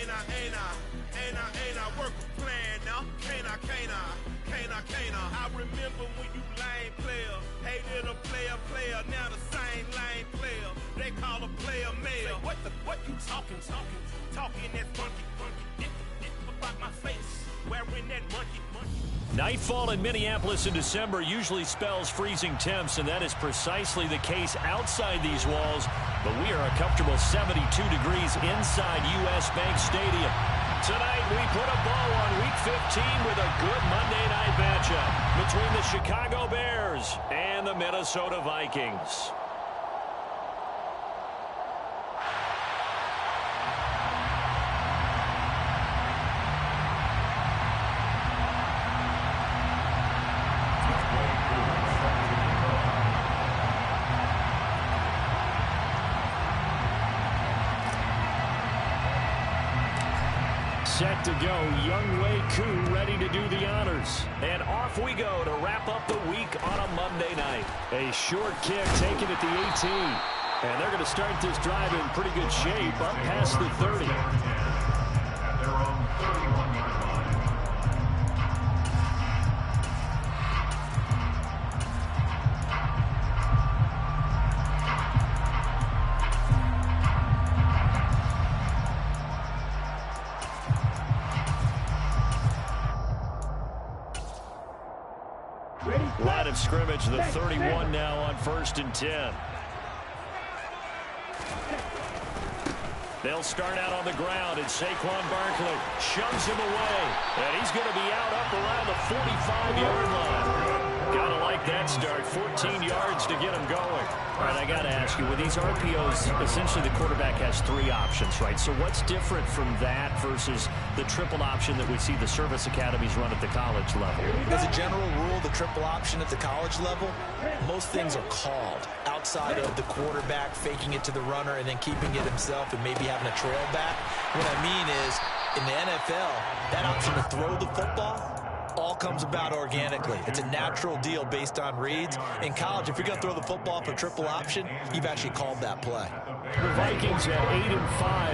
Ain't I work a plan now? Can't I? I remember when you lame player, hated a player, now the same lame player. They call a player mayor. What you talking that funky, about my face, wearing that monkey. Nightfall in Minneapolis in December usually spells freezing temps, and that is precisely the case outside these walls. But we are a comfortable 72 degrees inside U.S. Bank Stadium. Tonight, we put a bow on Week 15 with a good Monday night matchup between the Chicago Bears and the Minnesota Vikings. Set to go, Younghoe Koo ready to do the honors. And off we go to wrap up the week on a Monday night. A short kick taken at the 18. And they're going to start this drive in pretty good shape up past the 30. Line of scrimmage, the 31 now on 1st and 10. They'll start out on the ground, and Saquon Barkley shoves him away. And he's going to be out up around the 45-yard line. Gotta like that start. 14 yards to get him going. All right, I got to ask you, with these RPOs, essentially the quarterback has 3 options, right? So what's different from that versus the triple option that we see the service academies run at the college level? As a general rule, the triple option at the college level, most things are called outside of the quarterback faking it to the runner and then keeping it himself and maybe having a trail back. What I mean is, in the NFL, that option to throw the football all comes about organically. It's a natural deal based on reads. In college, if you're going to throw the football for triple option, you've actually called that play. The Vikings at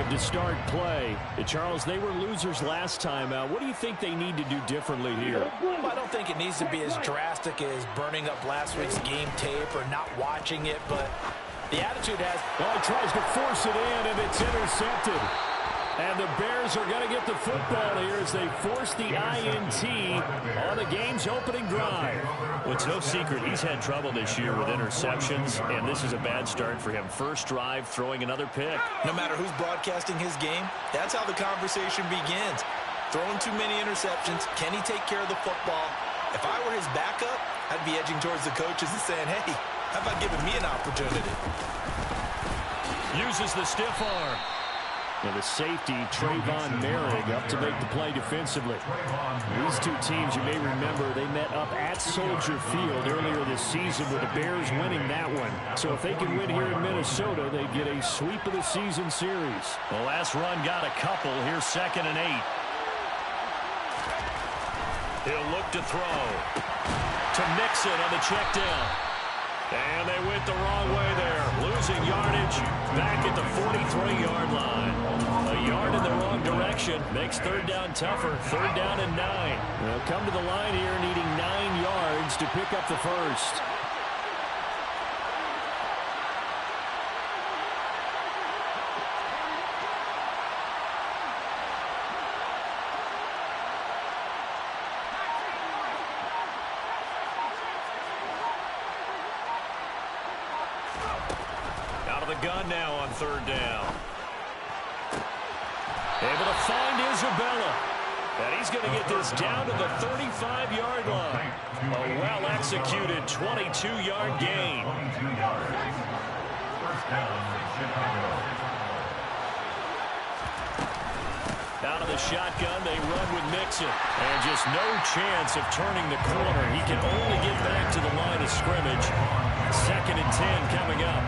8-5 to start play. Charles, they were losers last time out. What do you think they need to do differently here? Well, I don't think it needs to be as drastic as burning up last week's game tape or not watching it, but the attitude has... Well, he tries to force it in, and it's intercepted. And the Bears are going to get the football here as they force the INT on the game's opening drive. Well, it's no secret he's had trouble this year with interceptions, and this is a bad start for him. First drive, throwing another pick. No matter who's broadcasting his game, that's how the conversation begins. Throwing too many interceptions. Can he take care of the football? If I were his backup, I'd be edging towards the coaches and saying, hey, how about giving me an opportunity? Uses the stiff arm. And the safety, Trayvon Merrick, up to make the play defensively. These two teams, you may remember, they met up at Soldier Field earlier this season with the Bears winning that one. So if they can win here in Minnesota, they get a sweep of the season series. The last run got a couple. Here's 2nd and 8. He'll look to throw. To Mixon on the check down. And they went the wrong way there. Losing yardage back at the 43-yard line. A yard in the wrong direction makes 3rd down tougher. 3rd down and 9. They'll come to the line here needing 9 yards to pick up the first. Gun now on 3rd down. Able to find Isabella. And he's going to get this down to the 35-yard line. A well-executed 22-yard gain. Out of the shotgun, they run with Mixon. And just no chance of turning the corner. He can only get back to the line of scrimmage. 2nd and 10 coming up.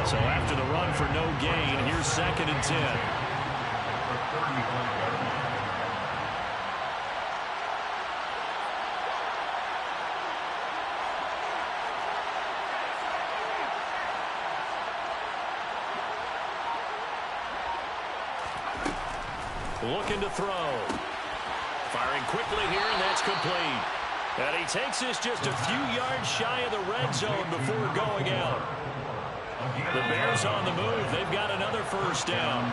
So after the run for no gain, here's 2nd and 10. looking to throw. Firing quickly here, and that's complete. And he takes this just a few yards shy of the red zone before going out. The Bears on the move. They've got another first down.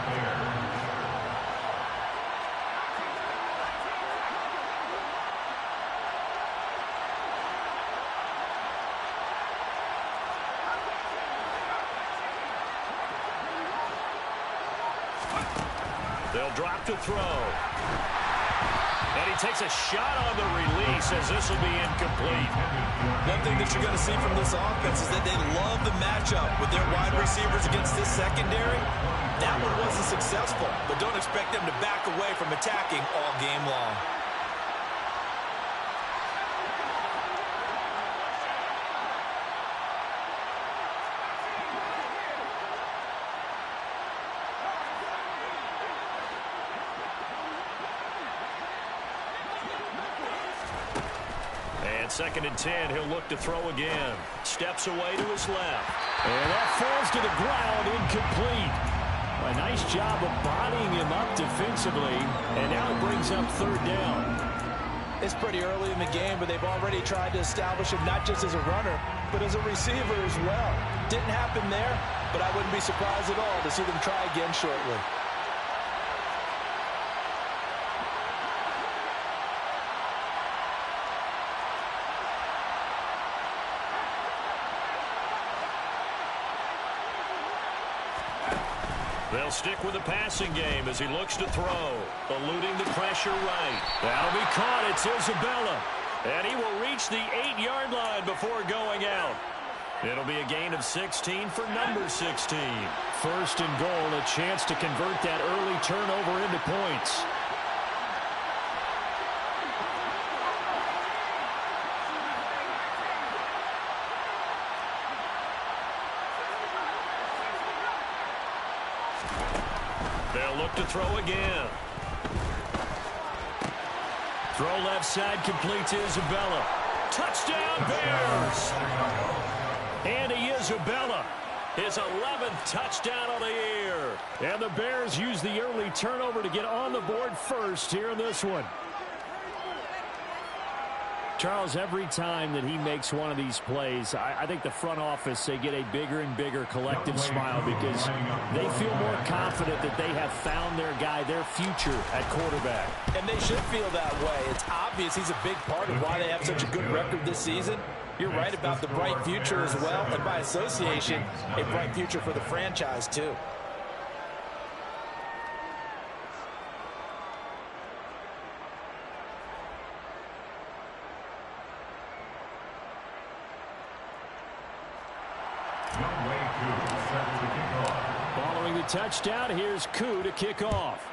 They'll drop to throw. And he takes a shot on the release as this will be incomplete. One thing that you're going to see from this offense is that they love the matchup with their wide receivers against this secondary. That one wasn't successful, but don't expect them to back away from attacking all game long. Second and 10, he'll look to throw again. Steps away to his left. And that falls to the ground, incomplete. A nice job of bodying him up defensively, and now it brings up third down. It's pretty early in the game, but they've already tried to establish him not just as a runner, but as a receiver as well. Didn't happen there, but I wouldn't be surprised at all to see them try again shortly. They'll stick with the passing game as he looks to throw. Eluding the pressure right. That'll be caught. It's Isabella. And he will reach the 8-yard line before going out. It'll be a gain of 16 for number 16. First and goal, a chance to convert that early turnover into points. They'll look to throw again. Throw left side, complete to Isabella. Touchdown, Bears! Andy Isabella, his 11th touchdown of the year. And the Bears use the early turnover to get on the board first here in this one. Charles, every time that he makes one of these plays, I think the front office, they get a bigger and bigger collective smile because they feel more confident that they have found their guy, their future at quarterback. And they should feel that way. It's obvious he's a big part of why they have such a good record this season. You're right about the bright future as well, and by association, a bright future for the franchise too. Following the touchdown, here's Koo to kick off.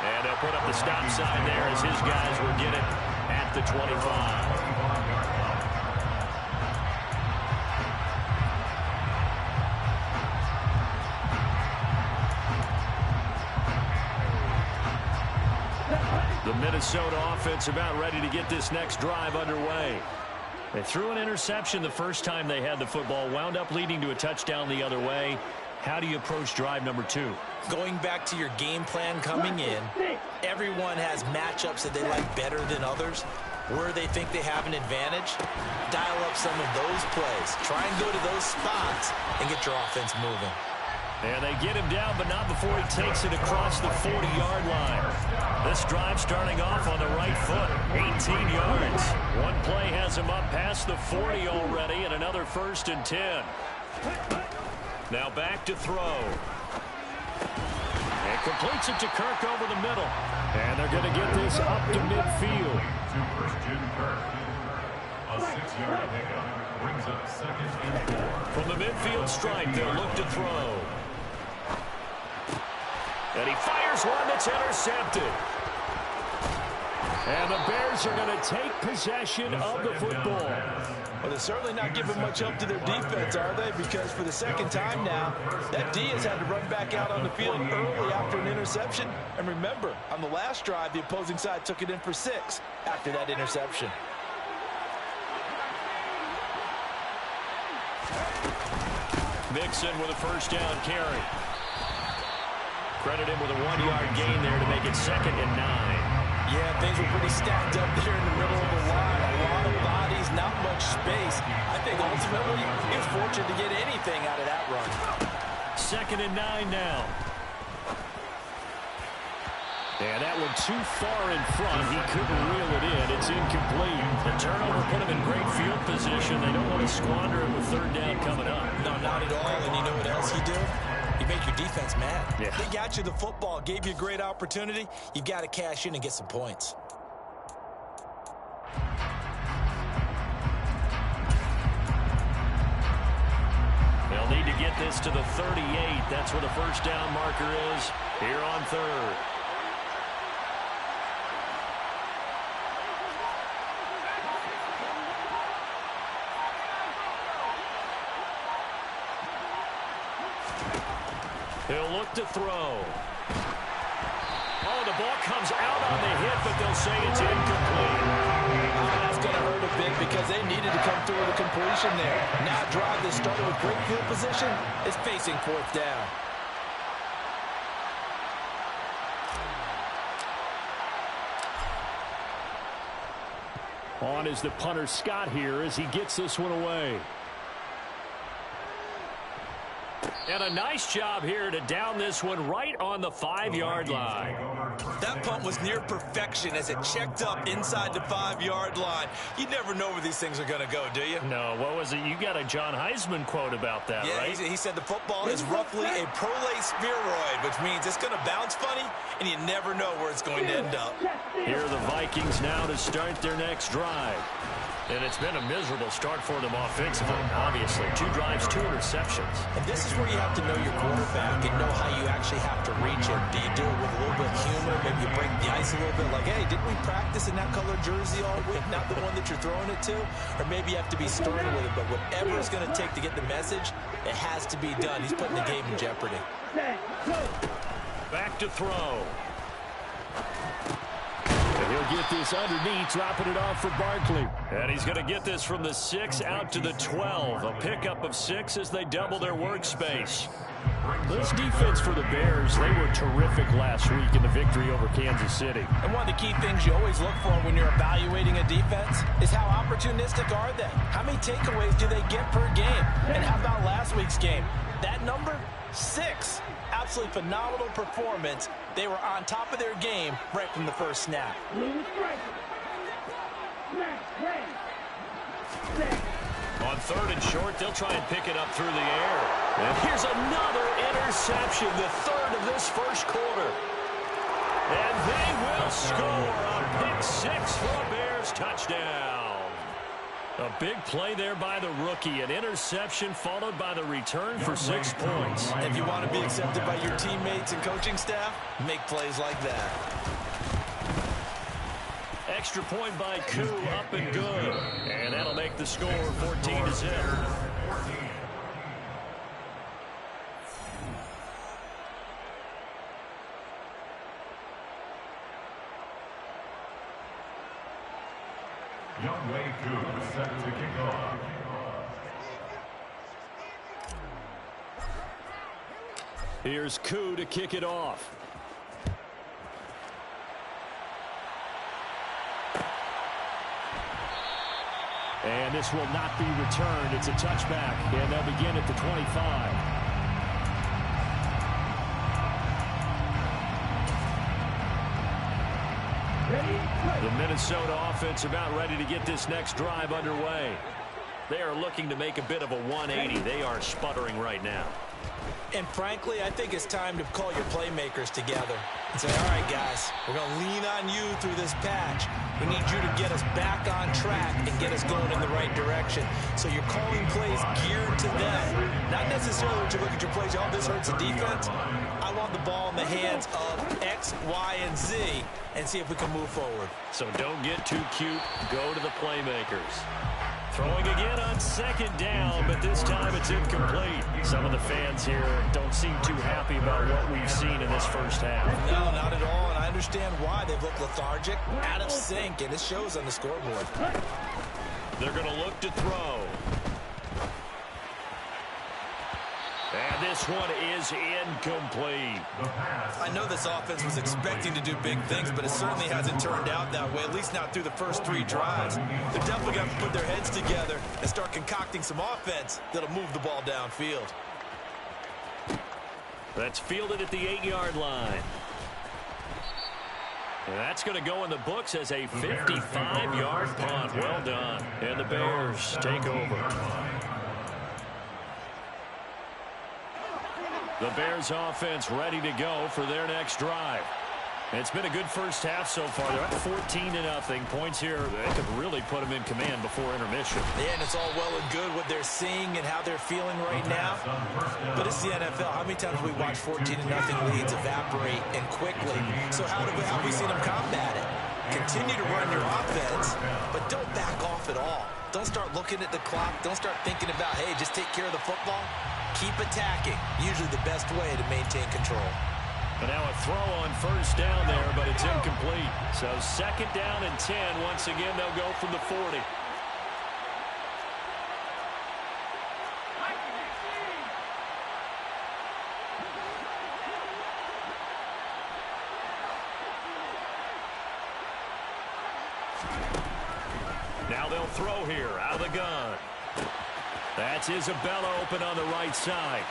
And they'll put up the stop sign there as his guys will get it at the 25. The Minnesota offense about ready to get this next drive underway. They threw an interception the first time they had the football, wound up leading to a touchdown the other way. How do you approach drive number 2? Going back to your game plan coming in, everyone has matchups that they like better than others. Where they think they have an advantage, dial up some of those plays. Try and go to those spots and get your offense moving. And they get him down, but not before he takes it across the 40-yard line. This drive starting off on the right foot, 18 yards. One play has him up past the 40 already, and another first and 10. Now back to throw. And completes it to Kirk over the middle. And they're going to get this up to midfield. A 6-yard pickup brings up second and 4. From the midfield stripe, they'll look to throw. And he fires one that's intercepted. And the Bears are going to take possession of the football. Well, they're certainly not giving much help to their defense, are they? Because for the second time now, that D has had to run back out on the field early after an interception. And remember, on the last drive, the opposing side took it in for 6 after that interception. Mixon with a first down carry. Credit him with a 1-yard gain there to make it 2nd and 9. Yeah, things were pretty stacked up there in the middle of the line. A lot of bodies, not much space. I think ultimately he was fortunate to get anything out of that run. 2nd and 9 now. And that one too far in front. He couldn't reel it in. It's incomplete. The turnover put him in great field position. They don't want to squander it with 3rd down coming up. No, not at all. And you know what else you do? You make your defense mad. Yeah. They got you the football, gave you a great opportunity. You've got to cash in and get some points. They'll need to get this to the 38. That's where the first down marker is here on 3rd. He'll look to throw. Oh, the ball comes out on the hit, but they'll say it's incomplete. That's going to hurt a bit because they needed to come through with a completion there. Now a drive that started with great field position is facing 4th down. On is the punter Scott here as he gets this one away. And a nice job here to down this one right on the 5-yard line. That punt was near perfection as it checked up inside the 5-yard line. You never know where these things are going to go, do you? No, what was it? You got a John Heisman quote about that, yeah, right? He said the football is roughly a prolate spheroid, which means it's going to bounce funny, and you never know where it's going to end up. Here are the Vikings now to start their next drive. And it's been a miserable start for them offensively, obviously. 2 drives, 2 interceptions. And this is where you have to know your quarterback and know how you actually have to reach him. Do you do it with a little bit of humor? Maybe you break the ice a little bit like, hey, didn't we practice in that color jersey all week? Not the one that you're throwing it to? Or maybe you have to be stern with it. But whatever it's going to take to get the message, it has to be done. He's putting the game in jeopardy. Back to throw. He'll get this underneath, dropping it off for Barkley. And he's going to get this from the 6 out to the 12. A pickup of 6 as they double their workspace. This defense for the Bears, they were terrific last week in the victory over Kansas City. And one of the key things you always look for when you're evaluating a defense is how opportunistic are they? How many takeaways do they get per game? And how about last week's game? That number? 6. Absolutely phenomenal performance. They were on top of their game right from the first snap. On 3rd and short, they'll try and pick it up through the air. And here's another interception, the 3rd of this first quarter. And they will score a pick 6 for a Bears touchdown. A big play there by the rookie. An interception followed by the return for 6 points. If you want to be accepted by your teammates and coaching staff, make plays like that. Extra point by Koo, up and good. And that'll make the score 14-0. Younghoe Koo set to kick off. Here's Koo to kick it off. And this will not be returned. It's a touchback, and they'll begin at the 25. The Minnesota offense about ready to get this next drive underway. They are looking to make a bit of a 180. They are sputtering right now. And frankly, I think it's time to call your playmakers together and say, all right, guys, we're going to lean on you through this patch. We need you to get us back on track and get us going in the right direction. So you're calling plays geared to them. Not necessarily when you look at your plays, oh, this hurts the defense. I want the ball in the hands of X, Y, and Z and see if we can move forward. So don't get too cute. Go to the playmakers. Throwing again on 2nd down, but this time it's incomplete. Some of the fans here don't seem too happy about what we've seen in this first half. No, not at all, and I understand why. They've looked lethargic, out of sync, and it shows on the scoreboard. They're going to look to throw. this one is incomplete. I know this offense was expecting to do big things, but it certainly hasn't turned out that way, at least not through the first 3 drives. They're definitely going to put their heads together and start concocting some offense that'll move the ball downfield. That's fielded at the 8-yard line. And that's going to go in the books as a 55-yard punt. Well done. And the Bears take over. The Bears offense ready to go for their next drive. It's been a good first half so far. They're up 14-0. Points here, they could really put them in command before intermission. Yeah, and it's all well and good what they're seeing and how they're feeling right now. But it's the NFL. How many times have we watched 14-0 leads evaporate and quickly? So how have we seen them combat it? Continue to run your offense, but don't back off at all. Don't start looking at the clock. Don't start thinking about, hey, just take care of the football. Keep attacking. Usually the best way to maintain control. But now a throw on first down there, but it's incomplete. So 2nd down and 10. Once again, they'll go from the 40. Now they'll throw here out of the gun. That's Isabella open on the right side.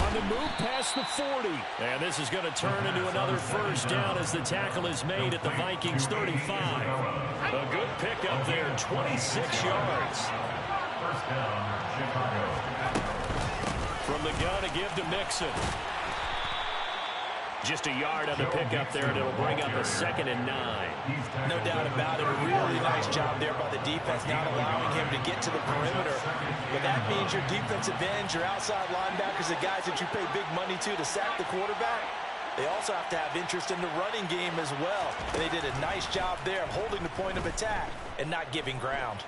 On the move past the 40. And this is going to turn into another first down as the tackle is made at the Vikings 35. A good pickup there, 26 yards. First down, Chicago. From the gun to give to Mixon. Just a yard on the pickup there, and it'll bring up a 2nd and 9. No doubt about it. A really nice job there by the defense, not allowing him to get to the perimeter. But that means your defensive ends, your outside linebackers, the guys that you pay big money to sack the quarterback, they also have to have interest in the running game as well. And they did a nice job there of holding the point of attack and not giving ground.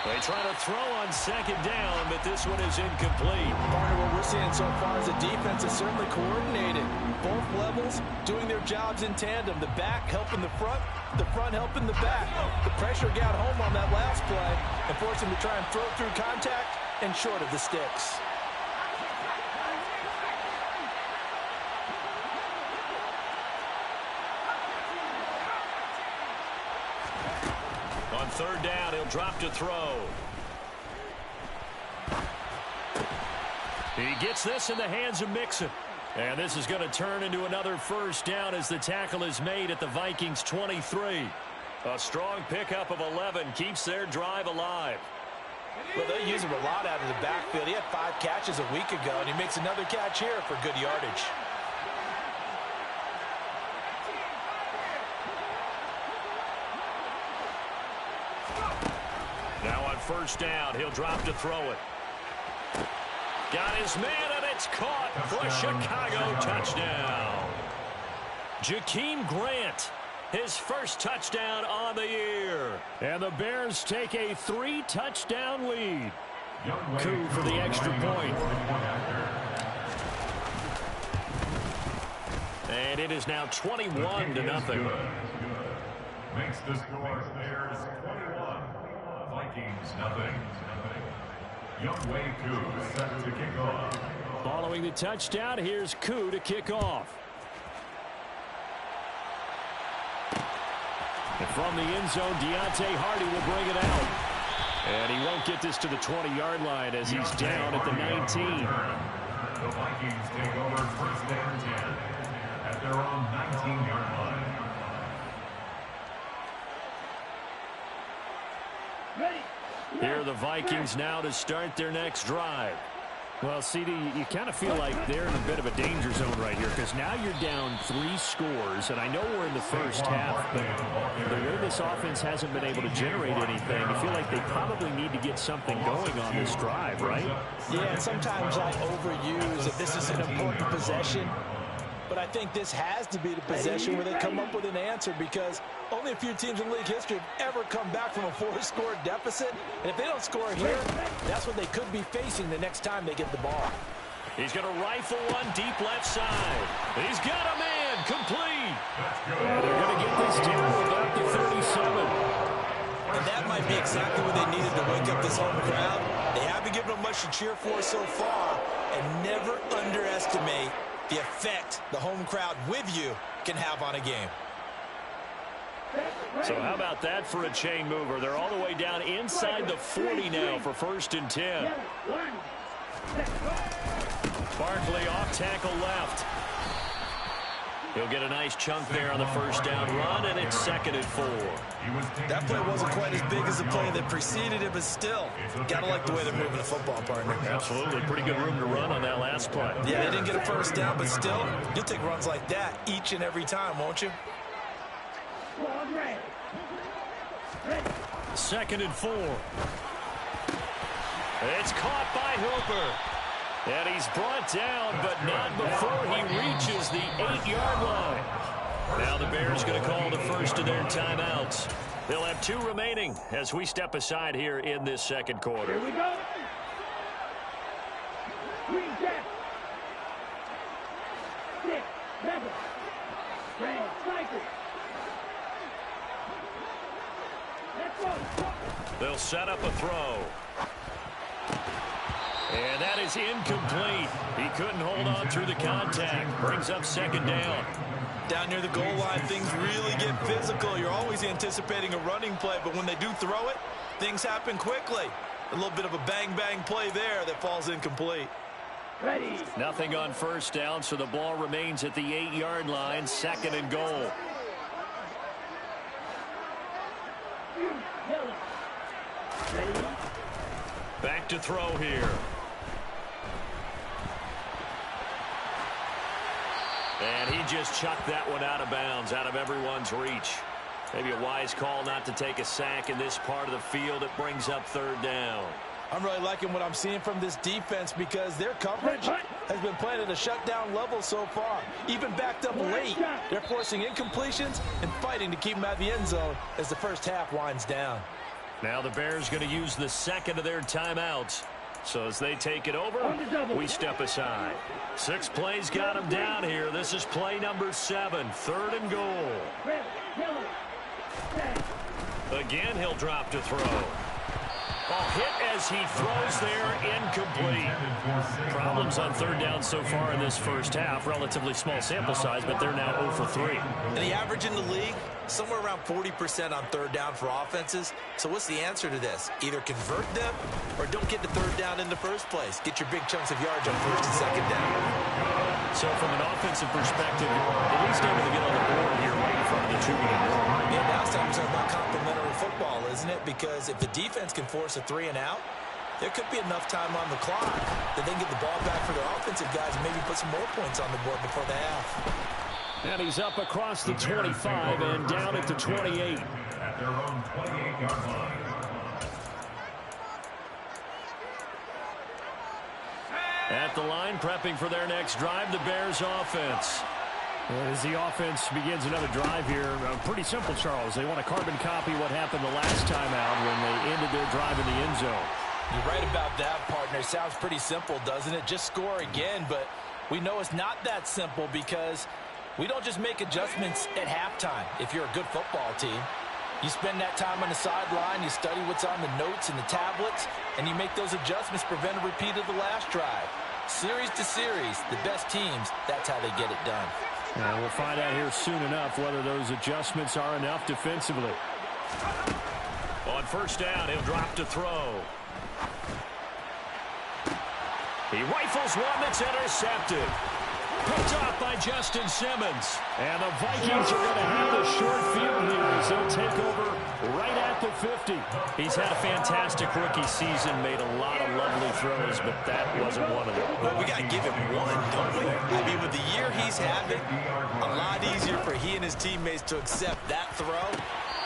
They try to throw on 2nd down, but this one is incomplete. Partner, what we're seeing so far is the defense is certainly coordinated. Both levels doing their jobs in tandem. The back helping the front helping the back. The pressure got home on that last play and forced him to try and throw through contact and short of the sticks. On 3rd down, he'll drop to throw. He gets this in the hands of Mixon. And this is going to turn into another first down as the tackle is made at the Vikings 23. A strong pickup of 11 keeps their drive alive. Well, they use him a lot out of the backfield. He had 5 catches a week ago, and he makes another catch here for good yardage. Now on first down, he'll drop to throw it. Got his man, and it's caught for a Chicago touchdown. Jakeem Grant, his first touchdown on the year. And the Bears take a 3-touchdown lead. Coup for the extra point. And it is now 21-0. Makes the score Bears 21. Vikings nothing. Younghoe Koo set to kick off. Following the touchdown, here's Koo to kick off. And from the end zone, Deontay Hardy will bring it out. And he won't get this to the 20-yard line as he's down at the 19. The Vikings take over first and 10 at their own 19-yard line. Here are the Vikings now to start their next drive. Well, CD, you kind of feel like they're in a bit of a danger zone right here because now you're down 3 scores, and I know we're in the first half, but the way this offense hasn't been able to generate anything, you feel like they probably need to get something going on this drive, right? Yeah, and sometimes I overuse that this is an important possession, but I think this has to be the possession where they come up with an answer because only a few teams in league history have ever come back from a 4-score deficit. And if they don't score here, that's what they could be facing the next time they get the ball. He's going to rifle one deep left side. He's got a man complete. And they're going to get this down without the 37. And that might be exactly what they needed to wake up this home crowd. They have to given them much to cheer for so far. And never underestimate the effect the home crowd with you can have on a game. So how about that for a chain mover? They're all the way down inside the 40 now for 1st and 10. Barkley off tackle left. He'll get a nice chunk there on the first down run, and it's 2nd and 4. That play wasn't quite as big as the play that preceded it, but still, gotta like the way they're moving the football, partner. Absolutely. Pretty good room to run on that last play. Yeah, they didn't get a first down, but still, you'll take runs like that each and every time, won't you? 2nd and 4. It's caught by Hooper. And he's brought down, but not before he reaches the 8-yard line. Now the Bears going to call the first of their timeouts. They'll have 2 remaining as we step aside here in this 2nd quarter. Here we go. Green Jack. 6, 7. Red Cycle. Let's go. They'll set up a throw. And that is incomplete. He couldn't hold on through the contact. Brings up 2nd down. Down near the goal line, things really get physical. You're always anticipating a running play, but when they do throw it, things happen quickly. A little bit of a bang-bang play there that falls incomplete. Ready. Nothing on 1st down, so the ball remains at the 8-yard line, 2nd and goal. Ready. Back to throw here. And he just chucked that one out of bounds, out of everyone's reach. Maybe a wise call not to take a sack in this part of the field. It brings up 3rd down. I'm really liking what I'm seeing from this defense because their coverage has been playing at a shutdown level so far. Even backed up late, they're forcing incompletions and fighting to keep them out of the end zone as the first half winds down. Now the Bears going to use the 2nd of their timeouts. So as they take it over, we step aside. 6 plays got him down here. This is play number 7, 3rd and goal. Again, he'll drop to throw. Ball hit as he throws there, incomplete. Problems on 3rd down so far in this first half. Relatively small sample size, but they're now 0 for 3. And the average in the league, somewhere around 40% on 3rd down for offenses. So what's the answer to this? Either convert them or don't get to 3rd down in the first place. Get your big chunks of yards on 1st and 2nd down. So from an offensive perspective, at least able to get on the board here right in front of the 2-minute. Yeah, now it's time to talk about complementary football, isn't it? Because if the defense can force a 3 and out, there could be enough time on the clock that they can get the ball back for their offensive guys and maybe put some more points on the board before the half. And he's up across the 25 and down at the 28. At their own 28-yard line. At the line, prepping for their next drive, the Bears offense. As the offense begins another drive here, pretty simple, Charles. They want to carbon copy what happened the last time out when they ended their drive in the end zone. You're right about that, partner. Sounds pretty simple, doesn't it? Just score again, but we know it's not that simple because we don't just make adjustments at halftime if you're a good football team. You spend that time on the sideline, you study what's on the notes and the tablets, and you make those adjustments, prevent a repeat of the last drive. Series to series, the best teams, that's how they get it done. And we'll find out here soon enough whether those adjustments are enough defensively. On 1st down, he'll drop to throw. He rifles one that's intercepted. Picked off by Justin Simmons. And the Vikings are going to have a short field here as they'll take over right at the 50. He's had a fantastic rookie season, made a lot of lovely throws, but that wasn't one of them. Well, we got to give him one, don't we? I mean, with the year he's having, a lot easier for he and his teammates to accept that throw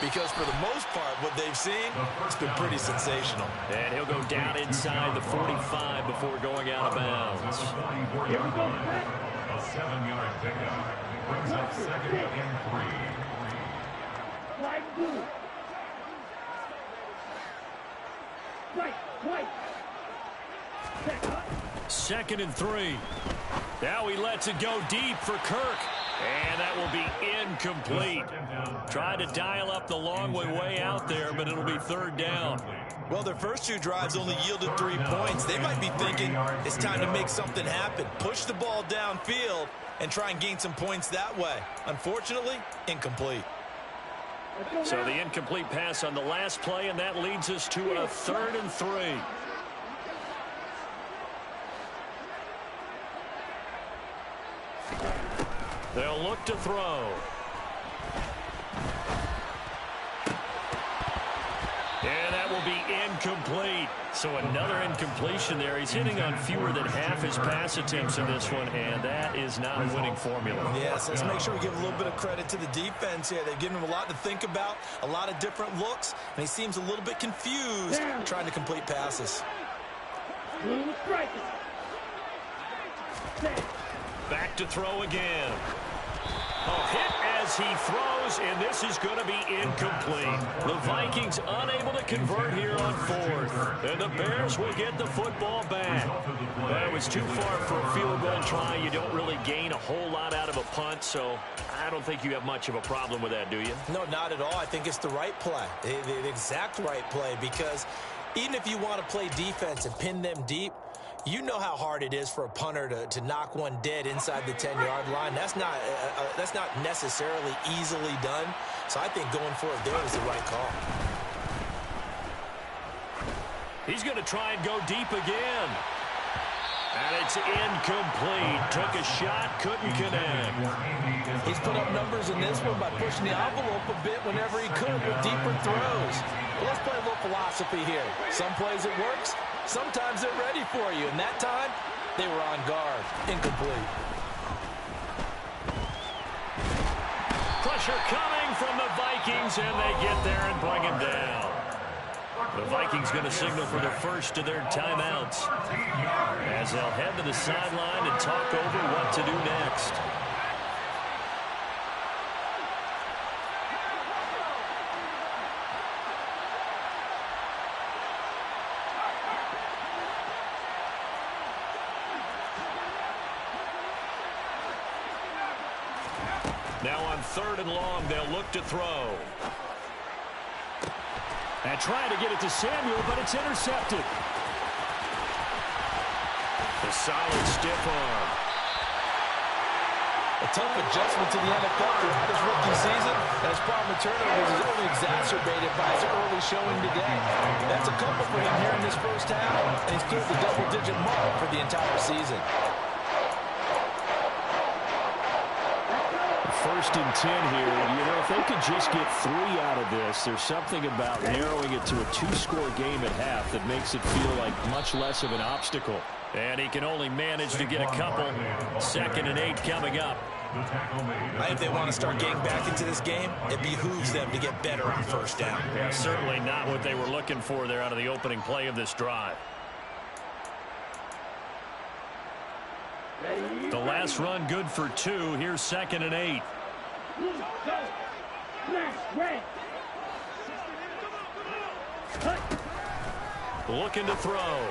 because for the most part, what they've seen, it's been pretty sensational. And he'll go down inside the 45 before going out of bounds. A 7-yard pickup brings up 2nd and 3. Right, blue. Right. 2nd and 3. Now he lets it go deep for Kirk. And that will be incomplete. Tried to dial up the long way out there, but it'll be third down. Well, their first two drives only yielded 3 points. They might be thinking it's time to make something happen. Push the ball downfield and try and gain some points that way. Unfortunately, incomplete. So the incomplete pass on the last play, and that leads us to a 3rd and 3. They'll look to throw. And that will be incomplete. So another incompletion there. He's hitting on fewer than half his pass attempts in this one, and that is not a winning formula. Yes, let's make sure we give a little bit of credit to the defense here. They've given him a lot to think about, a lot of different looks, and he seems a little bit confused trying to complete passes. Back to throw again. Hit as he throws, and this is going to be incomplete. The Vikings unable to convert here on 4th, and the Bears will get the football back. That was too far for a field goal try. You don't really gain a whole lot out of a punt, so I don't think you have much of a problem with that, do you? No, not at all. I think it's the right play, the exact right play, because even if you want to play defense and pin them deep, you know how hard it is for a punter to knock one dead inside the 10-yard line. That's not necessarily easily done. So I think going for it there is the right call. He's going to try and go deep again. And it's incomplete. Took a shot, couldn't connect. He's put up numbers in this one by pushing the envelope a bit whenever he could with deeper throws. But let's play a little philosophy here. Some plays it works. Sometimes they're ready for you, and that time, they were on guard. Incomplete. Pressure coming from the Vikings, and they get there and bring him down. The Vikings going to signal for the first of their timeouts as they'll head to the sideline and talk over what to do next. Now on 3rd and long, they'll look to throw. And trying to get it to Samuel, but it's intercepted. The solid stiff arm. A tough adjustment to the NFL throughout his rookie season, and his problem with turnovers is only exacerbated by his early showing today. That's a couple for him here in this first half, and he's cleared the double-digit mark for the entire season. 1st and 10 here. You know, if they could just get 3 out of this, there's something about narrowing it to a 2-score game at half that makes it feel like much less of an obstacle. And he can only manage to get a couple. 2nd and 8 coming up. If they want to start getting back into this game, it behooves them to get better on 1st down. Yeah, certainly not what they were looking for there out of the opening play of this drive. The last run good for 2. Here's 2nd and 8. Looking to throw.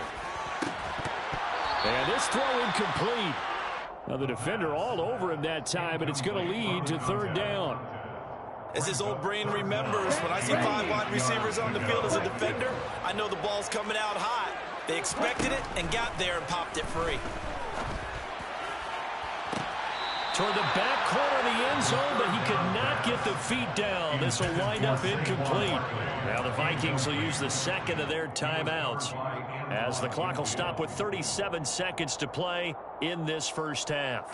And this throw incomplete. Now the defender all over him that time, and it's going to lead to 3rd down. As his old brain remembers, when I see 5 wide receivers on the field as a defender, I know the ball's coming out hot. They expected it and got there and popped it free. Toward the back corner of the end zone, but he could not get the feet down. This will wind up incomplete. Now the Vikings will use the 2nd of their timeouts as the clock will stop with 37 seconds to play in this first half.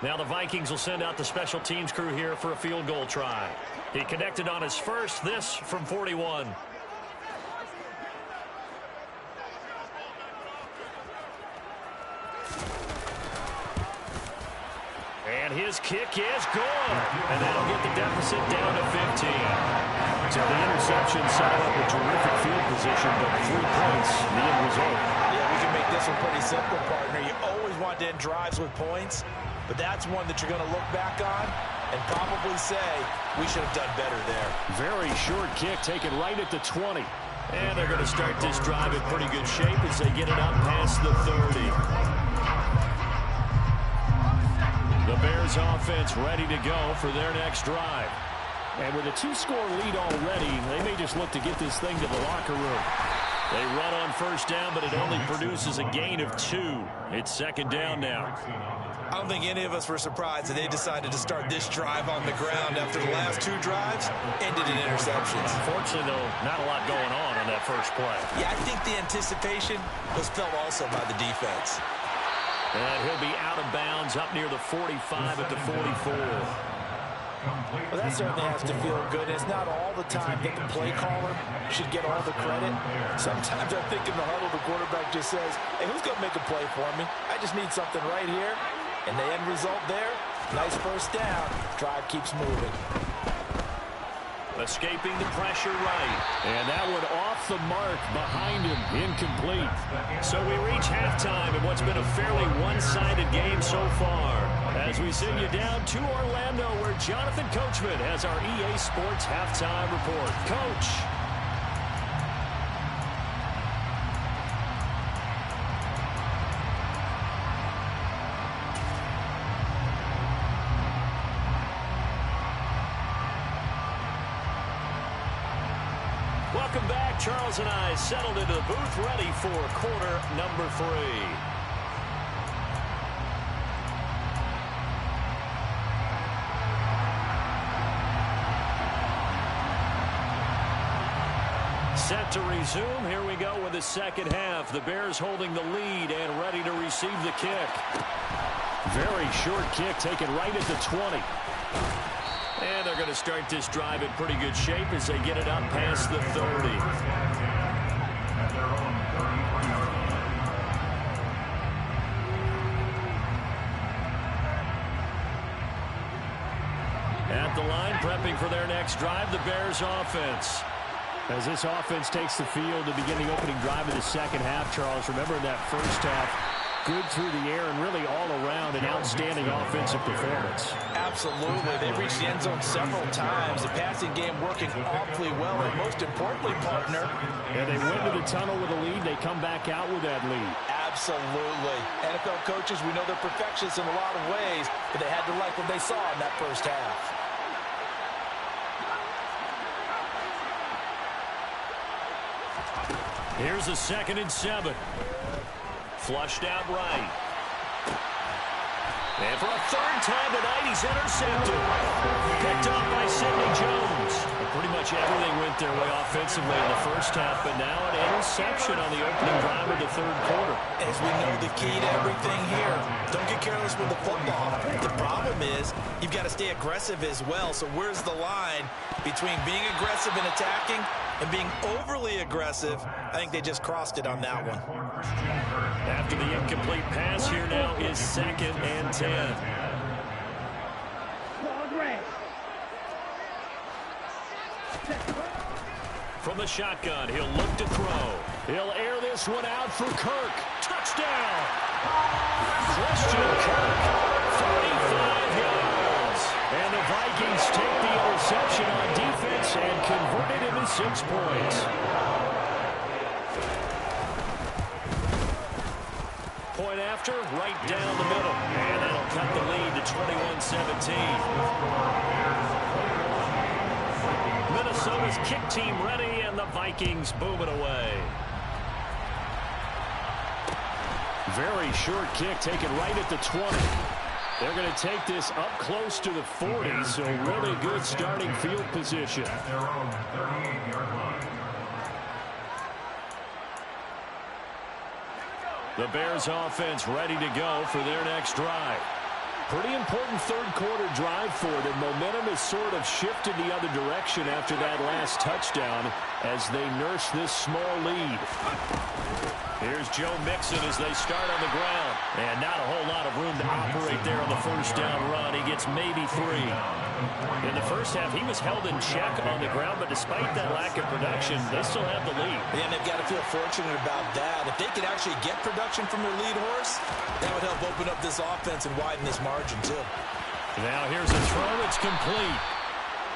Now the Vikings will send out the special teams crew here for a field goal try. He connected on his first, this from 41. And his kick is good. And that'll get the deficit down to 15. So the interception set up a terrific field position, but 3 points, the end result. Yeah, we can make this one pretty simple, partner. You always want to end drives with points. but that's one that you're going to look back on and probably say, we should have done better there. Very short kick taken right at the 20. And they're going to start this drive in pretty good shape as they get it up past the 30. The Bears offense ready to go for their next drive. And with a 2-score lead already, they may just look to get this thing to the locker room. They run on first down, but it only produces a gain of 2. It's second down now. I don't think any of us were surprised that they decided to start this drive on the ground after the last 2 drives ended in interceptions. Unfortunately, though, not a lot going on that first play. Yeah, I think the anticipation was felt also by the defense. And he'll be out of bounds up near the 45 at the 44. Well, that certainly has to feel good. It's not all the time that the play caller should get all the credit. Sometimes I think in the huddle, the quarterback just says, hey, who's going to make a play for me? I just need something right here. And the end result there, nice first down. Drive keeps moving. Escaping the pressure right. And that one off the mark behind him, incomplete. So we reach halftime in what's been a fairly one-sided game so far. As we send you down to Orlando, where Jonathan Coachman has our EA Sports halftime report. Coach. Welcome back. Charles and I settled into the booth, ready for quarter number 3. Set to resume. Here we go with the second half. The Bears holding the lead and ready to receive the kick. Very short kick taken right at the 20. And they're going to start this drive in pretty good shape as they get it up past the 30. At the line, prepping for their next drive, the Bears offense. As this offense takes the field to begin the opening drive of the second half, Charles, remember in that first half, good through the air and really all around an outstanding offensive performance. Absolutely. They reached the end zone several times. The passing game working awfully well, and most importantly, partner. And they went to the tunnel with a lead. They come back out with that lead. Absolutely. NFL coaches, we know they're perfectionists in a lot of ways, but they had to like what they saw in that first half. Here's a 2nd and 7. Flushed out right. And for a 3rd time tonight, he's intercepted. Picked up by Sidney Jones. And pretty much everything went their way offensively in the first half, but now an interception on the opening drive of the 3rd quarter. As we know, the key to everything here, don't get careless with the football. The problem is you've got to stay aggressive as well. So where's the line between being aggressive and attacking and being overly aggressive? I think they just crossed it on that one. After the incomplete pass, here now is 2nd and 10. Progress. From the shotgun, he'll look to throw. He'll air this one out for Kirk. Touchdown! Christian Kirk, 45 yards. And the Vikings take the interception on defense and convert it into 6 points. Point after, right down the middle. And that'll cut the lead to 21-17. Minnesota's kick team ready, and the Vikings boom it away. Very short kick taken right at the 20. They're going to take this up close to the 40, so really good starting field position. At their own 38-yard line. The Bears offense ready to go for their next drive. Pretty important 3rd quarter drive for them. Momentum has sort of shifted the other direction after that last touchdown as they nurse this small lead. Here's Joe Mixon as they start on the ground. And not a whole lot of room to operate there on the first down run. He gets maybe 3. In the first half, he was held in check on the ground, but despite that lack of production, they still have the lead. And they've got to feel fortunate about that. If they could actually get production from their lead horse, that would help open up this offense and widen this margin, too. Now here's a throw. It's complete.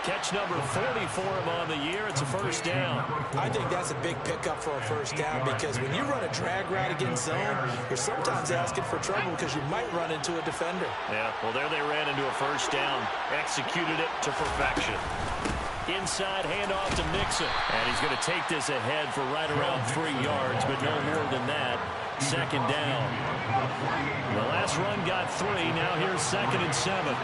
Catch number 40 for him on the year. It's a first down. I think that's a big pickup for a first down because when you run a drag route against zone, you're sometimes asking for trouble because you might run into a defender. Yeah, well, there they ran into a first down. Executed it to perfection. Inside handoff to Mixon. And he's going to take this ahead for right around 3 yards, but no more than that. Second down. The last run got 3. Now here's 2nd and 7.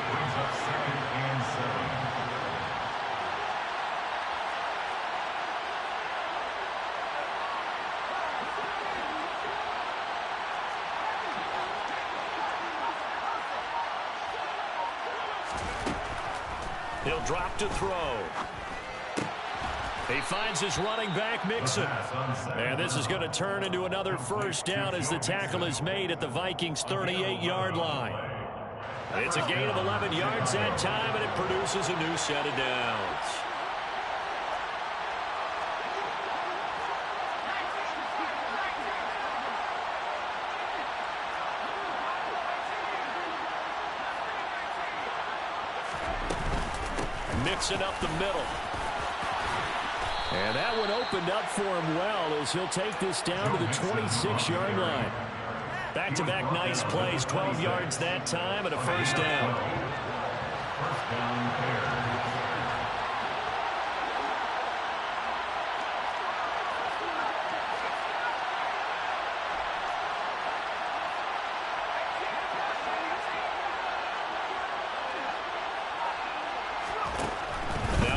He'll drop to throw. He finds his running back, Mixon. And this is going to turn into another first down as the tackle is made at the Vikings' 38-yard line. It's a gain of 11 yards that time, and it produces a new set of downs. Mixon up the middle. And that one opened up for him well as he'll take this down to the 26-yard line. Back-to-back nice plays, 12 yards that time and a first down. First down Bears.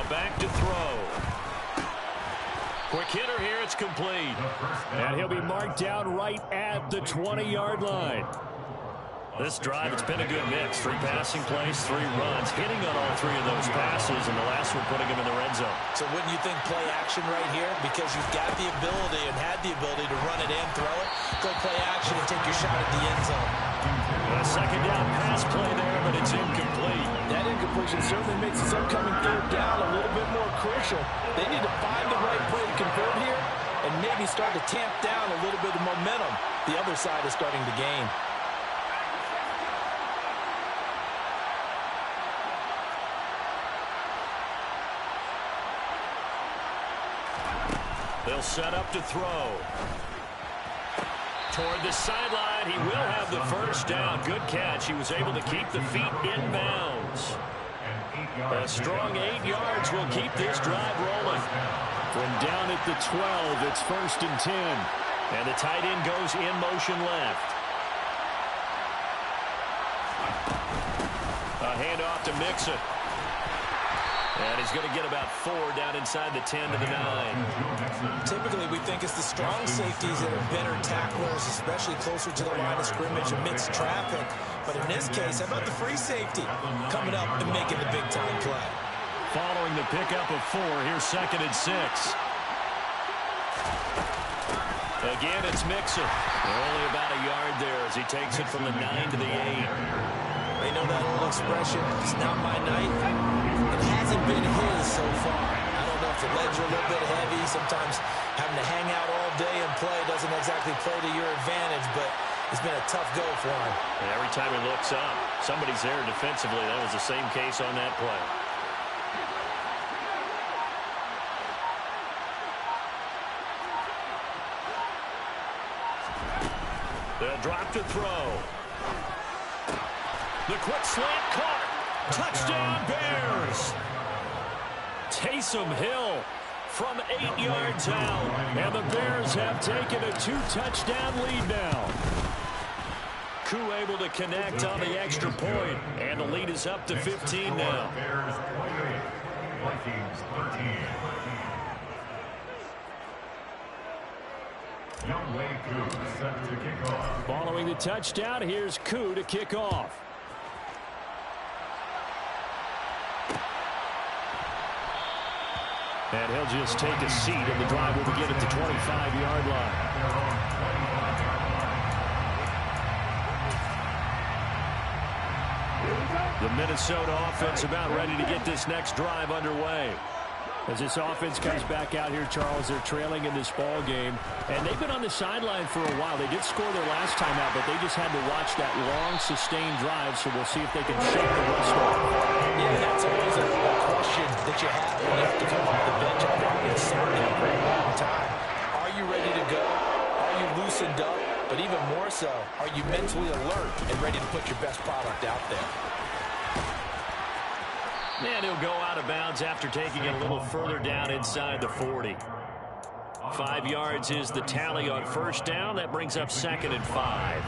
Back to throw. Quick hitter here, it's complete. And he'll be marked down right at the 20-yard line. This drive, it's been a good mix. 3 passing plays, 3 runs, hitting on all 3 of those passes, and the last one putting him in the red zone. So wouldn't you think play action right here? Because you've got the ability and had the ability to run it and throw it. Go play action and take your shot at the end zone. A second down pass play there, but it's incomplete. That incompletion certainly makes this upcoming third down a little bit more crucial. They need to find the right play to convert here and maybe start to tamp down a little bit of momentum. The other side is starting to gain. They'll set up to throw. Toward the sideline, he will have the first down. Good catch. He was able to keep the feet in bounds. A strong 8 yards will keep this drive rolling. From down at the 12, it's 1st and 10. And the tight end goes in motion left. A handoff to Mixon. And he's going to get about 4 down inside the 10 to the 9. Typically, we think it's the strong safeties that are better tacklers, especially closer to the line of scrimmage amidst traffic. But in this case, how about the free safety coming up and making the big-time play? Following the pickup of 4, here's 2nd and 6. Again, it's Mixon. Only about a yard there as he takes it from the 9 to the 8. They know that old expression, it's not my night. It hasn't been his so far. I don't know if the legs are a little bit heavy. Sometimes having to hang out all day and play doesn't exactly play to your advantage, but it's been a tough go for him. And every time he looks up, somebody's there defensively. That was the same case on that play. They'll drop to throw. The quick slant caught. Touchdown Bears. Taysom Hill from 8 yards out. And the Bears have taken a 2-touchdown lead now. Koo able to connect on the extra point. And the lead is up to 15 now. Bears 28, Vikings 13. Younghoe Koo set to kick off. Following the touchdown, here's Koo to kick off. And he'll just take a seat, and the drive will begin at the 25-yard line. Here we go. The Minnesota offense about ready to get this next drive underway. As this offense comes back out here, Charles, they're trailing in this ball game, and they've been on the sideline for a while. They did score their last time out, but they just had to watch that long, sustained drive, so we'll see if they can shake the rust off. Yeah, that's always a question that you have when you have to come off the bench. I've probably sat there for a long time. Are you ready to go? Are you loosened up? But even more so, are you mentally alert and ready to put your best product out there? And he'll go out of bounds after taking it a little further down inside the 40. 5 yards is the tally on first down. That brings up 2nd and 5.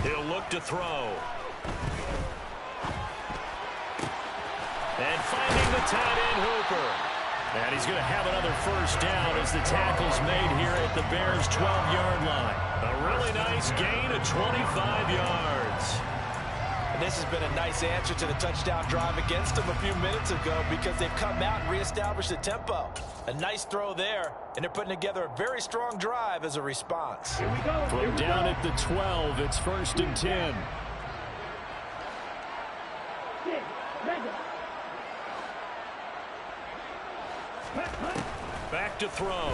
He'll look to throw. And finding the tight end Hooper. And he's going to have another first down as the tackle's made here at the Bears' 12-yard line. A really nice gain of 25 yards. And this has been a nice answer to the touchdown drive against them a few minutes ago because they've come out and reestablished the tempo. A nice throw there, and they're putting together a very strong drive as a response. Here we go. From down at the 12, it's 1st and 10. Back to throw.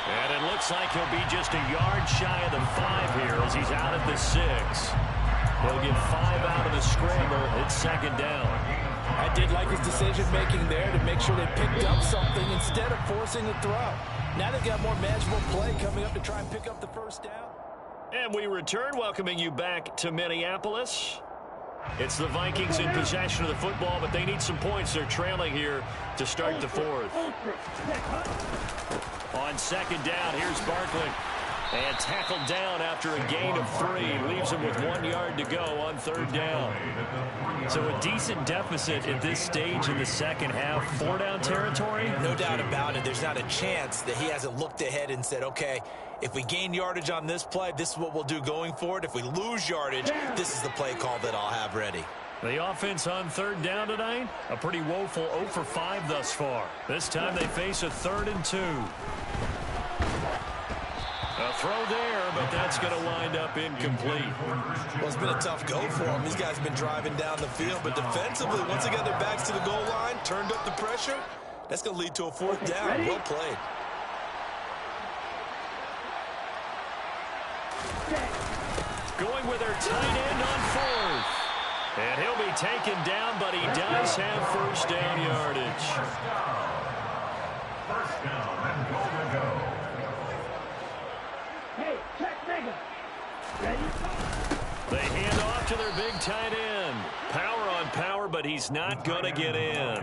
And it looks like he'll be just a yard shy of the 5 here as he's out at the 6. He'll get 5 out of the scramble. It's 2nd down. I did like his decision-making there to make sure they picked up something instead of forcing a throw. Now they've got more manageable play coming up to try and pick up the first down. And we return, welcoming you back to Minneapolis. It's the Vikings in possession of the football, but they need some points. They're trailing here to start the 4th. On 2nd down, here's Barkley. And tackled down after a gain of 3. Leaves him with 1 yard to go on 3rd down. So a decent deficit at this stage in the second half. 4-down territory? No doubt about it. There's not a chance that he hasn't looked ahead and said, okay, if we gain yardage on this play, this is what we'll do going forward. If we lose yardage, this is the play call that I'll have ready. The offense on 3rd down tonight, a pretty woeful 0 for 5 thus far. This time they face a 3rd and 2. A throw there, but that's going to wind up incomplete. Well, it's been a tough go for them. These guys have been driving down the field, but defensively, once they got their backs to the goal line, turned up the pressure, that's going to lead to a 4th down. Well played. Going with their tight end on 4th. And he'll be taken down, but he does have first down yardage. First down and goal to go. Hey, check Mega. Ready? They hand off to their big tight end. Power on power, but he's not going to get in.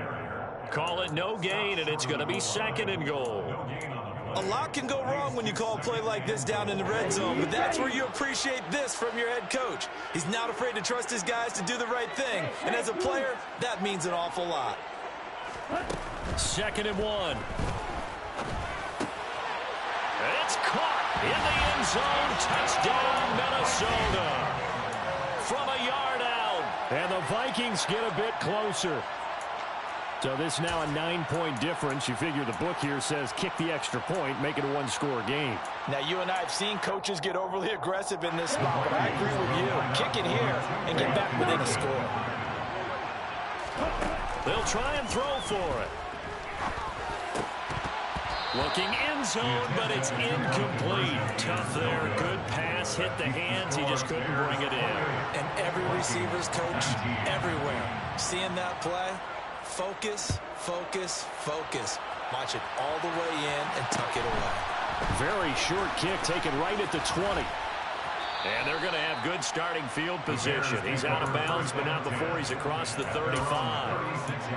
Call it no gain, and it's going to be 2nd and goal. A lot can go wrong when you call a play like this down in the red zone, but that's where you appreciate this from your head coach. He's not afraid to trust his guys to do the right thing, and as a player, that means an awful lot. 2nd and 1. It's caught in the end zone. Touchdown, Minnesota. From a yard out. And the Vikings get a bit closer. So this now a 9-point difference. You figure the book here says kick the extra point, make it a 1-score game. Now, you and I have seen coaches get overly aggressive in this spot, but I agree with you. Kick it here and get back within a score. They'll try and throw for it. Looking end zone, but it's incomplete. Tough there. Good pass. Hit the hands. He just couldn't bring it in. And every receiver's coach everywhere. Seeing that play, focus, focus, focus. Watch it all the way in and tuck it away. Very short kick taken right at the 20. And they're going to have good starting field position. He's out of bounds, but not before he's across the 35.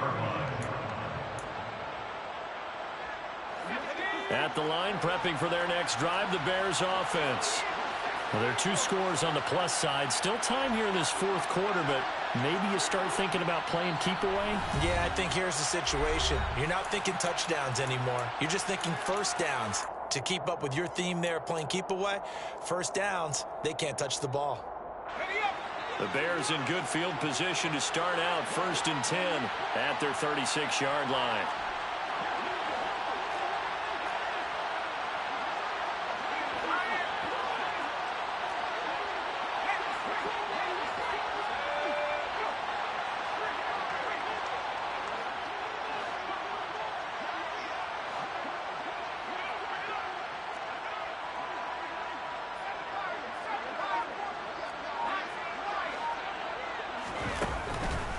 At the line, prepping for their next drive, the Bears offense. Well, there are 2 scores on the plus side. Still time here in this 4th quarter, but maybe you start thinking about playing keep away? Yeah, I think here's the situation. You're not thinking touchdowns anymore. You're just thinking first downs. To keep up with your theme there, playing keep away, first downs, they can't touch the ball. The Bears in good field position to start out 1st and 10 at their 36-yard line.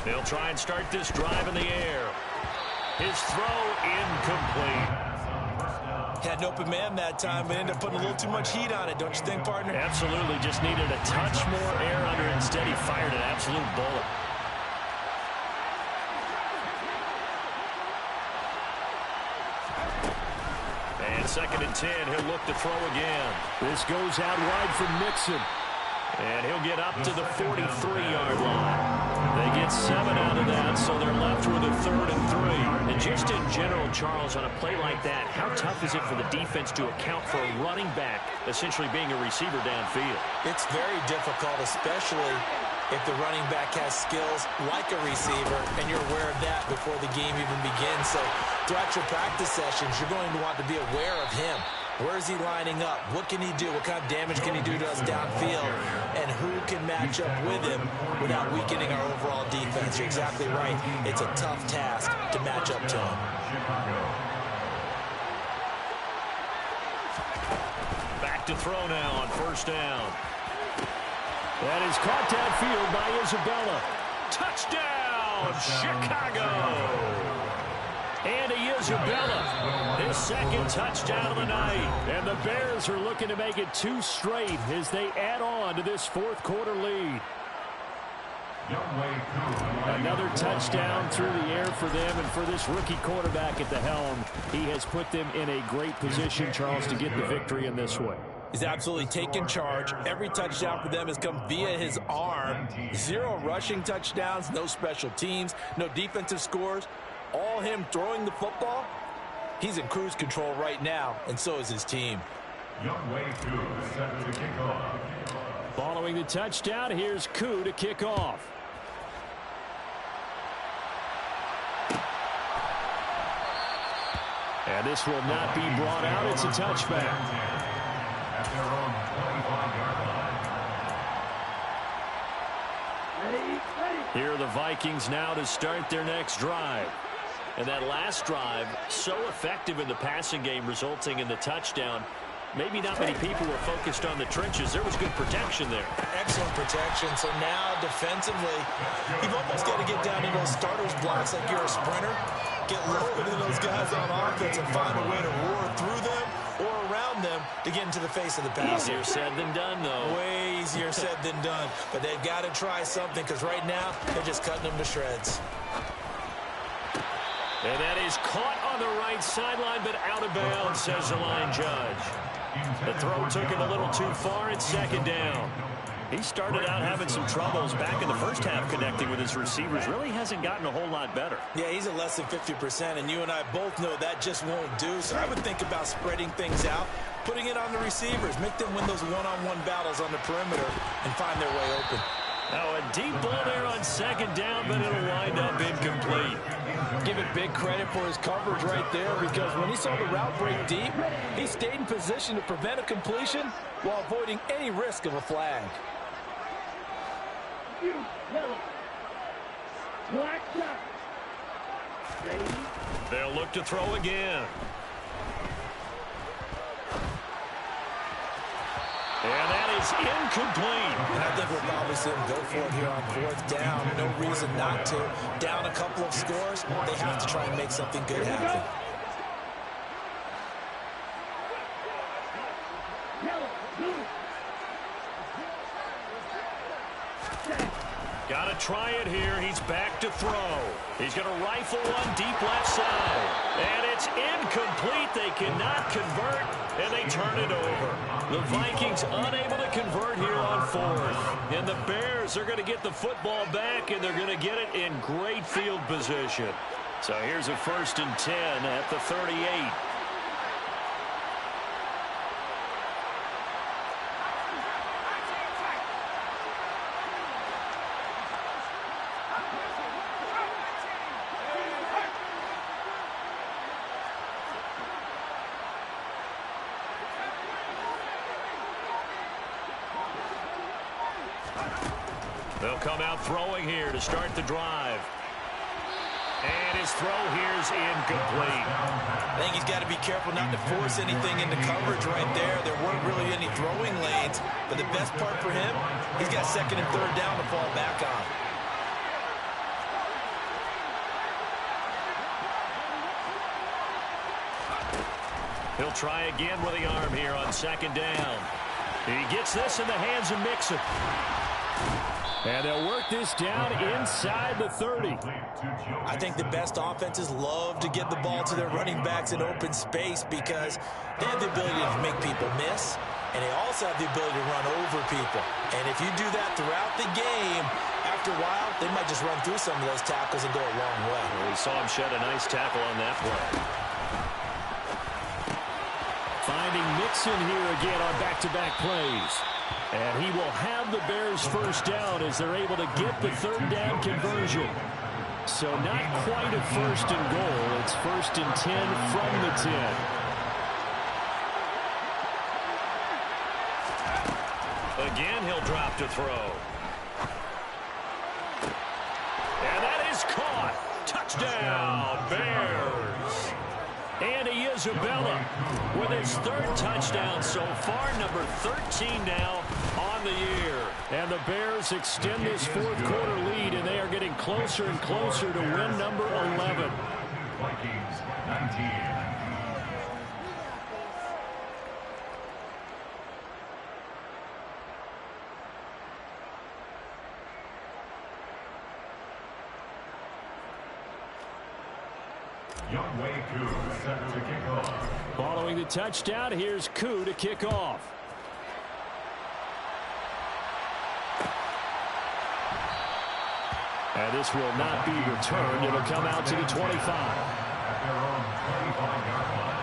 They'll try and start this drive in the air. His throw incomplete. Had an open man that time, but ended up putting a little too much heat on it, don't you think, partner? Absolutely, just needed a touch more air under it. Instead, he fired an absolute bullet. And 2nd and 10, he'll look to throw again. This goes out wide for Mixon. And he'll get up to the 43-yard line. They get 7 out of that, so they're left with a 3rd and 3. And just in general, Charles, on a play like that, how tough is it for the defense to account for a running back essentially being a receiver downfield? It's very difficult, especially if the running back has skills like a receiver, and you're aware of that before the game even begins. So throughout your practice sessions, you're going to want to be aware of him. Where is he lining up? What can he do? What kind of damage can he do to us downfield? And who can match up with him without weakening our overall defense? You're exactly right. It's a tough task to match up to him. Back to throw now on 1st down. That is caught downfield by Isabella. Touchdown, Chicago! Andy Isabella, his 2nd touchdown of the night. And the Bears are looking to make it 2 straight as they add on to this 4th quarter lead. Another touchdown through the air for them, and for this rookie quarterback at the helm, he has put them in a great position, Charles, to get the victory in this way. He's absolutely taken charge. Every touchdown for them has come via his arm. 0 rushing touchdowns, no special teams, no defensive scores. All him throwing the football. He's in cruise control right now, and so is his team. Set to kick off. Following the touchdown, here's Koo to kick off. And this will not be brought out. It's a touchback. At their own 25-yard line. Here are the Vikings now to start their next drive. And that last drive, so effective in the passing game, resulting in the touchdown. Maybe not many people were focused on the trenches. There was good protection there. Excellent protection. So now defensively, you've almost got to get down in those starters blocks like you're a sprinter. Get lower than those guys on offense and find a way to roar through them or around them to get into the face of the passer. Easier said than done, though. Way easier said than done. But they've got to try something, because right now they're just cutting them to shreds. And that is caught on the right sideline, but out of bounds, says the line judge. The throw took him a little too far. It's 2nd down. He started out having some troubles back in the first half connecting with his receivers. Really hasn't gotten a whole lot better. Yeah, he's at less than 50%, and you and I both know that just won't do. So I would think about spreading things out, putting it on the receivers, make them win those one-on-one battles on the perimeter, and find their way open. Now a deep ball there on 2nd down, but it'll wind up incomplete. Give it big credit for his coverage right there, because when he saw the route break deep, he stayed in position to prevent a completion while avoiding any risk of a flag. They'll look to throw again. And that is incomplete. And I think we'll probably see him go for it here on 4th down. No reason not to. Down a couple of scores, they have to try and make something good happen. Got to try it here. He's back to throw. He's going to rifle one deep left side. And it's incomplete. They cannot convert, and they turn it over. The Vikings unable to convert here on 4th. And the Bears are going to get the football back, and they're going to get it in great field position. So here's a 1st and 10 at the 38. They'll come out throwing here to start the drive. And his throw here's incomplete. I think he's got to be careful not to force anything into coverage right there. There weren't really any throwing lanes, but the best part for him, he's got second and third down to fall back on. He'll try again with the arm here on second down. He gets this in the hands of Mixon. And they'll work this down inside the 30. I think the best offenses love to get the ball to their running backs in open space because they have the ability to make people miss, and they also have the ability to run over people. And if you do that throughout the game, after a while, they might just run through some of those tackles and go a long way. Well, we saw him shed a nice tackle on that play. Finding Mixon here again on back-to-back plays. And he will have the Bears first down as they're able to get the third down conversion. So not quite a first and goal. It's first and 10 from the 10. Again, he'll drop to throw. And that is caught. Touchdown, Bears. Andy Isabella with his third touchdown so far, number 13 now on the year. And the Bears extend this fourth quarter lead, and they are getting closer and closer to win number 11. Vikings 19. Younghoe Koo set to kick off. Following the touchdown, here's Koo to kick off. And this will not be returned. It'll come out to the 25. At their own 25-yard line.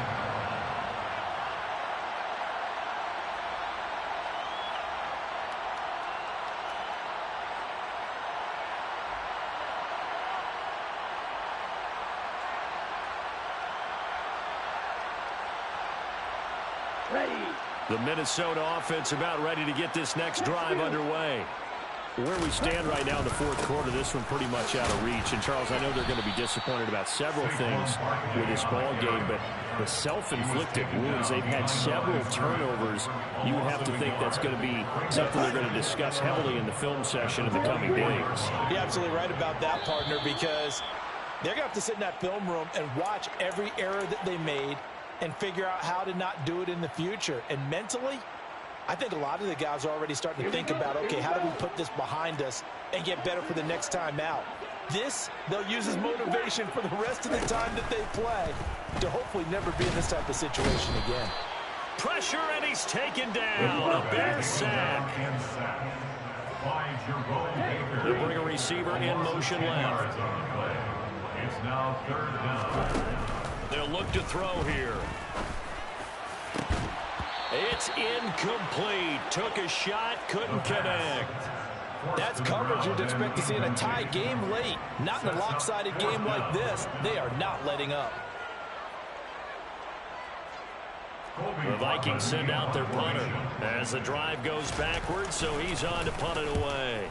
The Minnesota offense about ready to get this next drive underway. Where we stand right now in the fourth quarter, this one pretty much out of reach. And, Charles, I know they're going to be disappointed about several things with this ball game, but the self-inflicted wounds, they've had several turnovers. You have to think that's going to be something they're going to discuss heavily in the film session in the coming days. You're absolutely right about that, partner, because they're going to have to sit in that film room and watch every error that they made and figure out how to not do it in the future. And mentally, I think a lot of the guys are already starting to think about, okay, how do we put this behind us and get better for the next time out? This, they'll use as motivation for the rest of the time that they play to hopefully never be in this type of situation again. Pressure, and he's taken down. A Bears sack. They'll bring a receiver in motion left. It's now third down. They'll look to throw here. It's incomplete. Took a shot, couldn't connect. That's coverage you'd expect to see in a tie game late. Not in a lopsided game like this. They are not letting up. The Vikings send out their punter as the drive goes backwards, so he's on to punt it away.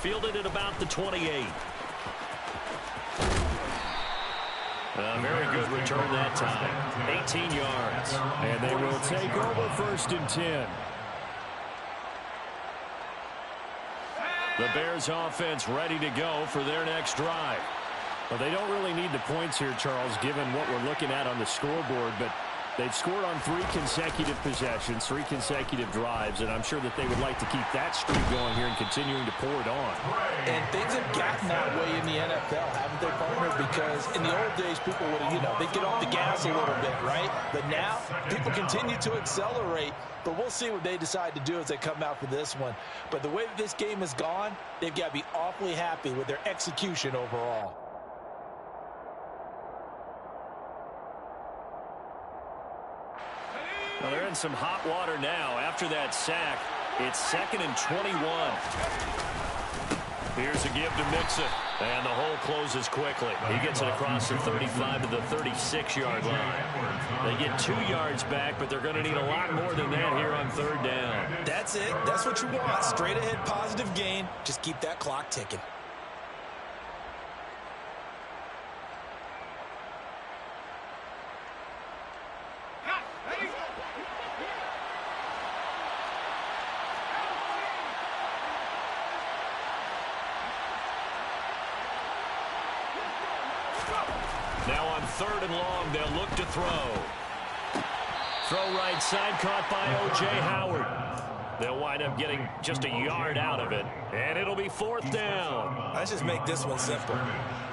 Fielded at about the 28. A very good return that time. 18 yards. And they will take over first and 10. The Bears offense ready to go for their next drive. Well, they don't really need the points here, Charles, given what we're looking at on the scoreboard, but they've scored on 3 consecutive possessions, 3 consecutive drives, and I'm sure that they would like to keep that streak going here and continuing to pour it on. And things have gotten that way in the NFL, haven't they, partner? Because in the old days, people would, they'd get off the gas a little bit, right? But now, people continue to accelerate, but we'll see what they decide to do as they come out for this one. But the way that this game has gone, they've got to be awfully happy with their execution overall. Well, they're in some hot water now. After that sack, it's 2nd and 21. Here's a give to Mixon. And the hole closes quickly. He gets it across the 35 to the 36-yard line. They get 2 yards back, but they're going to need a lot more than that here on third down. That's it. That's what you want. Straight ahead, positive gain. Just keep that clock ticking. Now on third and long, they'll look to throw. Throw right side, caught by O.J. Howard. They'll wind up getting just a yard out of it, and it'll be fourth down. Let's just make this one simple.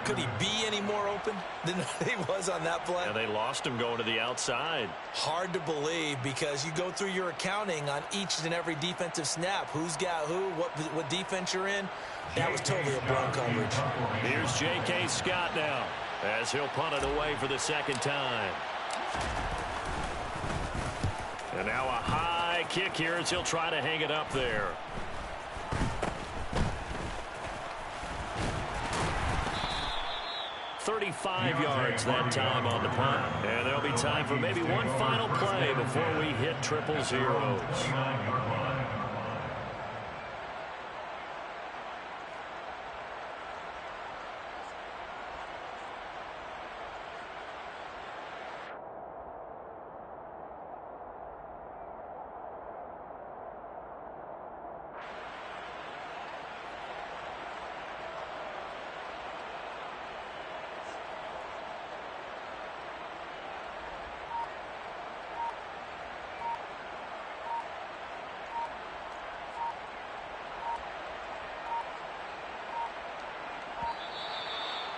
Could he be any more open than he was on that play? And they lost him going to the outside. Hard to believe because you go through your accounting on each and every defensive snap. Who's got who, what defense you're in. That was totally a blown coverage. Here's J.K. Scott now, as he'll punt it away for the second time. And now a high kick here as he'll try to hang it up there. "35 yards that time on the punt. And there'll be time for maybe one final play before we hit triple zeros.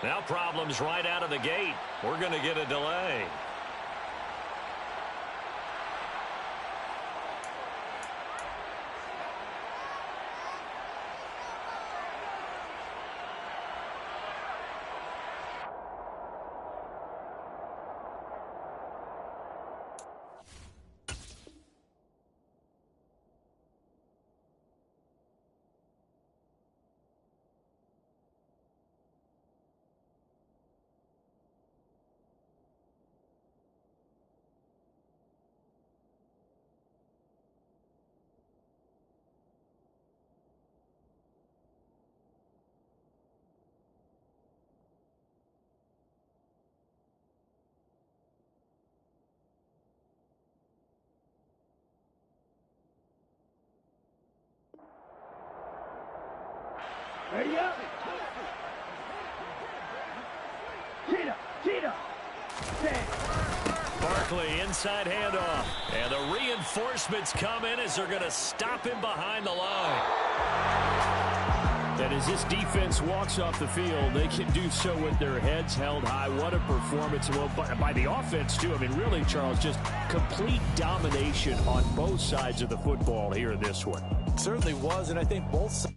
Now problems right out of the gate. We're going to get a delay. Ready up. Cheetah. Barkley inside handoff. And the reinforcements come in as they're going to stop him behind the line. And as this defense walks off the field, they can do so with their heads held high. What a performance. Well, by the offense, too. I mean, really, Charles, just complete domination on both sides of the football here in this one. It certainly was, and I think both sides.